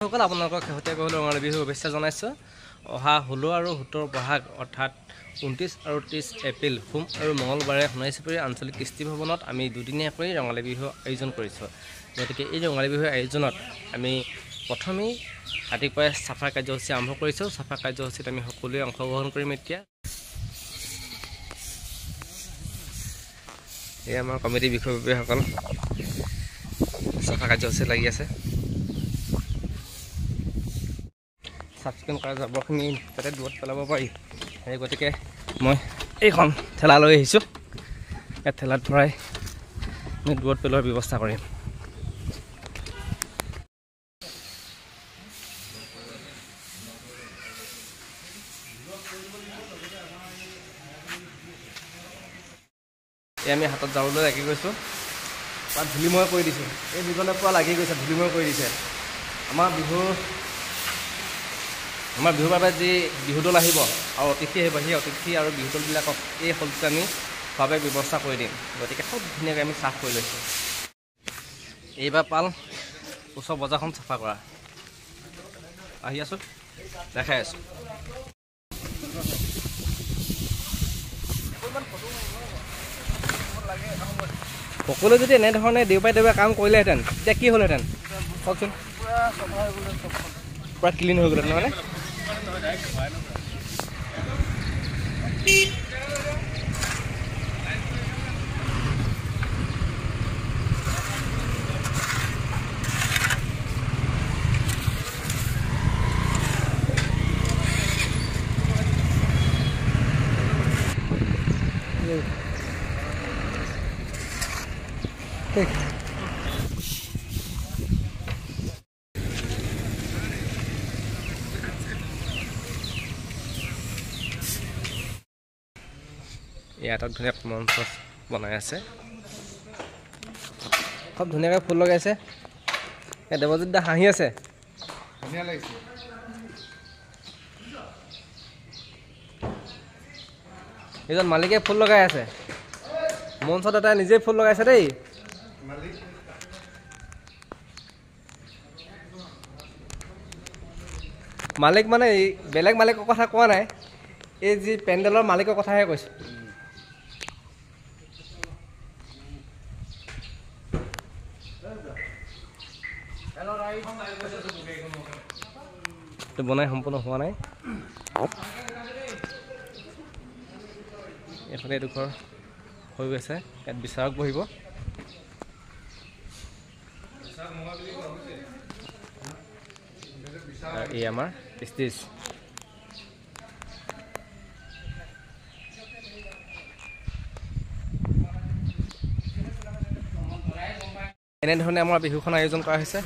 সকল আপোনালোকক শেহতীয়াকৈ ৰঙালী বিহু শুভেচ্ছা জনাইছোঁ। অহা 16 আৰু 17 বহাগ অৰ্থাৎ 29 আৰু 30 এপ্ৰিল সোম আৰু মঙলবাৰে সোণাৰীচুবুৰী আঞ্চলিক কৃষ্টি ভৱনত আমি দুদিনীয়াকৈ ৰঙালী বিহু আয়োজন কৰিছোঁ। গতিকে এই ৰঙালী বিহু আয়োজনত আমি প্ৰথমেই ৰাতিপুৱাই চাফা কাৰ্যসূচী আৰম্ভ কৰিছোঁ। চাফা কাৰ্যসূচীত আমি সকলোৱে অংশগ্ৰহণ কৰিম। এতিয়া এই আমাৰ কমিটিৰ বিষয়ববীয়াসকল চাফা কাৰ্যসূচী লাগি আছে। চাফ চিকুণ কৰা জাবৰখিনি যাতে দূৰত পেলাব পাৰি, সেই গতিকে মই এইখন ঠেলা লৈ আহিছোঁ। এই ঠেলাত ভৰাই আমি দূৰত পেলোৱাৰ ব্যৱস্থা কৰিম। এই আমি হাতত যাবলৈ লাগি গৈছোঁ, তাত ধূলিময় কৰি দিছোঁ। এই দুজনে পুৰা লাগি গৈছে, ধূলিময় কৰি দিছে। আমাৰ বিহুৰ বাবে যি বিহুদল আহিব আৰু অতিথি আহিব, সেই অতিথি আৰু বিহুদলবিলাকক এই হলটোত আমি খোৱাৰ ব্যৱস্থা কৰি দিম। গতিকে খুব ধুনীয়াকৈ আমি চাফ কৰি লৈছোঁ। এইবাৰ পাল ওচৰ বজাৰখন চাফা কৰা। আহি আছোঁ, দেখাই আছোঁ। সকলোৱে যদি এনেধৰণে দেওবাৰে কাম কৰিলেহেঁতেন তেতিয়া কি হ'লহেঁতেন কওকচোন? পুৰা ক্লিন হৈ গ'লহেঁতেন মানে। ইয়াত ধুনীয়া মঞ্চ বনাই আছে, খুব ধুনীয়াকৈ ফুল লগাইছে। এই দেৱজিৎ দা হাঁহি আছে, ধুনীয়া লাগিছে। এইজন মালিকে ফুল লগাই আছে, মঞ্চত এটা নিজেই ফুল লগাইছে দেই। মালিক মানে বেলেগ মালিকৰ কথা কোৱা নাই, এই যি পেণ্ডেলৰ মালিকৰ কথাহে কৈছোঁ। বনাই সম্পূৰ্ণ হোৱা নাই। এইফালে এডোখৰ হৈ গৈছে, ইয়াত বিচাৰক বহিব। এই আমাৰ ষ্টেজ। এনেধৰণে আমাৰ বিহুখন আয়োজন কৰা হৈছে।